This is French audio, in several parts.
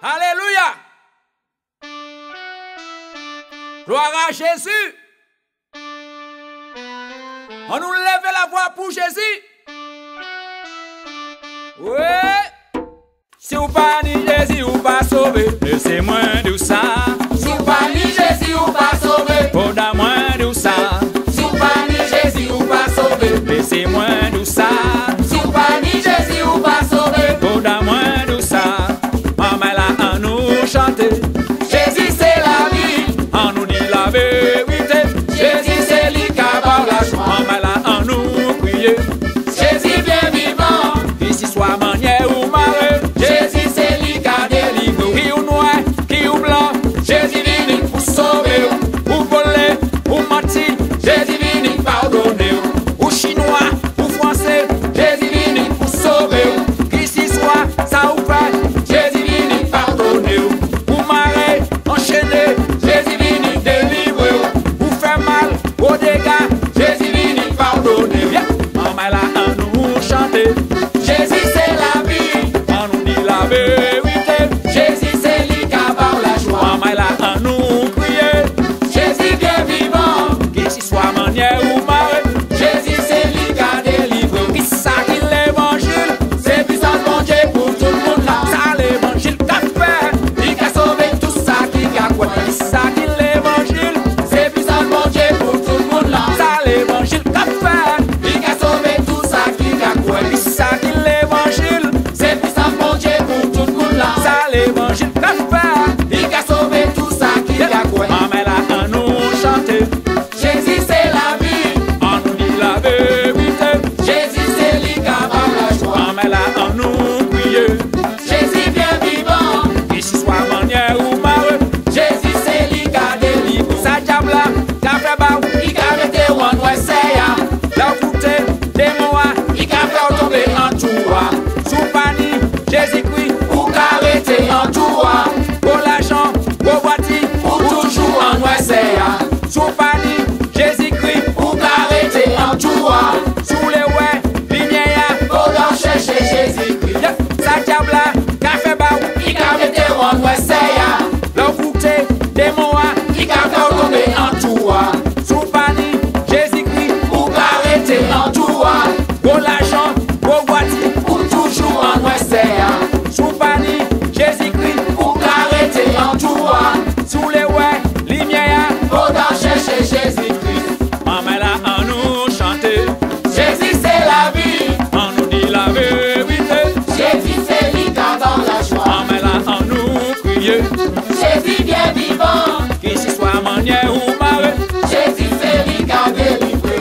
Alléluia. Gloire à Jésus. On nous lève la voix pour Jésus. Ouais. Si vous pas ni Jésus, vous pas sauvé. Laissez-moi de ça. Si vous pas ni Jésus, vous pas sauvé. Donne-moi de ça. Si vous pas ni Jésus, vous pas sauvé. Laissez-moi de ça. Si vous pas ni Jésus, vous pas sauvé. Donne-moi de ça. Maman là, on nous chante. Jésus c'est la vie. On nous dit la vérité. Jésus c'est lui qui a par la joie. Maman là, on nous prie. Jésus bien vivant. Ici soit manière ou marée. Jésus c'est lui qui a délivré. Qui ou noir, qui ou blanc. Jésus venu pour sauver. Ou voler, ou mentir. Jésus venu pardonner. Ou chinois, ou français. Jésus venu pour sauver. Ici soit ça ou pas. Jésus venu pardonner. Ou marée, enchaîné. Jésus venu délivrer. Ou faire mal, au dégâts. Jésus venu pardonner. Maman là, on nous chante. Jésus c'est la vie. On nous dit la vérité. Jésus c'est lui qui a par la joie. Maman là, on nous crie. Jésus bien vivant. Ici soit manière ou marée. Jésus c'est lui qui a délivré. Qui ça qui l'évangile. C'est puissance mon Dieu pour tout le monde là. Ça l'évangile qu'a fait. Il a sauvé tout ça qui a quoi. Qui ça qui l'évangile. C'est puissance mon Dieu pour tout le monde là. Ça l'évangile qu'a fait. Il a sauvé tout ça qui a quoi. Qui ça qui l'évangile. C'est puissance mon Dieu pour tout le monde là. Ça l'évangile qu'a fait. Il a sauvé tout ça qui a quoi. Maman là, on nous chante. Jésus c'est la vie. On nous dit la vérité. Jésus c'est lui qui a par la joie. Maman là, on nous crie. Jésus bien vivant. Ici soit manière ou marée. Jésus c'est lui qui a délivré. Ça diable là, qu'a fait bas. Il a arrêté one ouais c'est ya. La foutée, des mois. Il a fait tomber en tout. Sous panier, Jésus-Christ. Ou arrêté en tout. Pour l'argent, pour voiture. Ou toujours en ouais c'est ya. Sous panier, Jésus-Christ. Ou arrêté en tout. Sous les ouais, lumière. Faut donc chercher Jésus-Christ. Ça diable là, qu'a fait bas. Il a arrêté one ouais c'est ya. La foutée, des mois. Il a fait tomber en tout. Sous panier, Jésus-Christ. Ou arrêté en tout. Pour l'argent, pour voiture. Ou toujours en ouais c'est ya. Sous panier, Jésus-Christ. Ou arrêté en tout. Sous les ouais, lumière. Faut donc chercher Jésus-Christ. Maman là, on nous chante. Jésus c'est la vie. On nous dit la vérité. Jésus c'est lui qui a dans la joie. Maman là, on nous crie. Jésus bien vivant. Ici soit manière ou marée. Jésus c'est lui qui a délivré.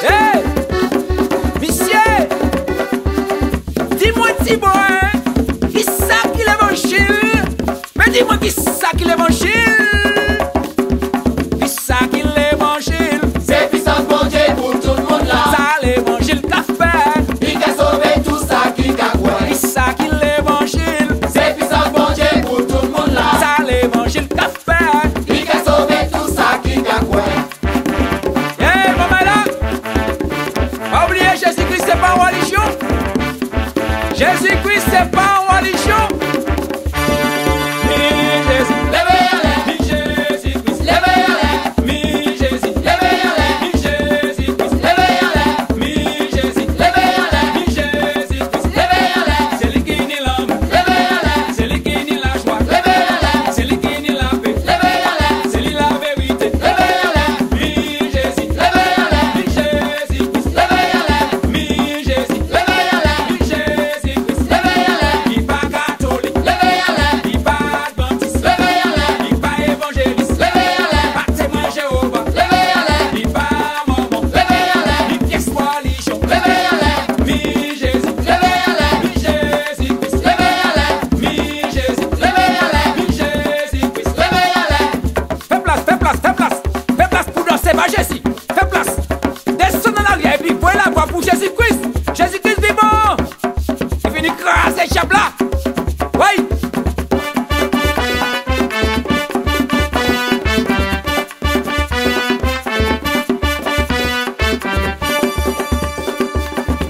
Hey! Monsieur! Dis-moi, Thibaut, hein? Qui ça qui l'évangile? Mais dis-moi, qui ça qui l'évangile? Qui ça qui l'évangile? C'est puissance mon Dieu pour tout le monde là. Ça l'évangile qu'a fait. Il a sauvé tout ça qui a quoi. Qui ça qui l'évangile? C'est puissance mon Dieu pour tout le monde là. Ça l'évangile qu'a fait. Il a sauvé tout ça qui a quoi. Hey, maman là! Pas oublier, Jésus-Christ, c'est pas une religion. Jésus-Christ, c'est pas une religion. Mi Jésus, Levez en l'air. mi Jésus-Christ, Levez en l'air. mi Jésus, Levez en l'air. mi Jésus-Christ, Levez en l'air. mi Jésus, Levez en l'air. mi Jésus-Christ. Levez en l'air. C'est lui qui nie l'homme, Levez en l'air. c'est lui qui nie la joie, Levez en l'air. c'est lui qui nie la paix, Levez en l'air. c'est lui la vérité. Levez en l'air. Mi Jésus, Levez en l'air. mi Jésus-Christ, Levez en l'air. mi Jésus, Levez en l'air. mi Jésus-Christ. Levez en l'air. Il pas catholique, Levez en l'air. il pas adventiste, Levez en l'air. il pas évangéliste, Levez en l'air. pas témoin Jéhovah, Levez en l'air. il pas mormon, Levez en l'air. il pièce religion. Levez en l'air. Mi Jésus, Levez en l'air. mi Jésus-Christ, Levez en l'air. mi Jésus, Levez en l'air. mi Jésus-Christ. Levez en l'air. Fais place, fais place, fais place, fais place pour danser, va Jésus, fais place. Descends dans l'arrière et puis voyez la voix pour Jésus-Christ. Jésus-Christ vivant. Il vient écraser Chabla. Oui.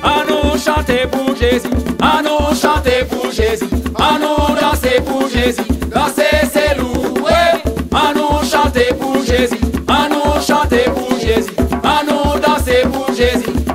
On nous nous chanter pour Jésus, à nous chanter pour Jésus, à nous danser pour Jésus, danser c'est louer, à nous chanter pour Jésus, à nous chanter pour Jésus, à nous danser pour Jésus.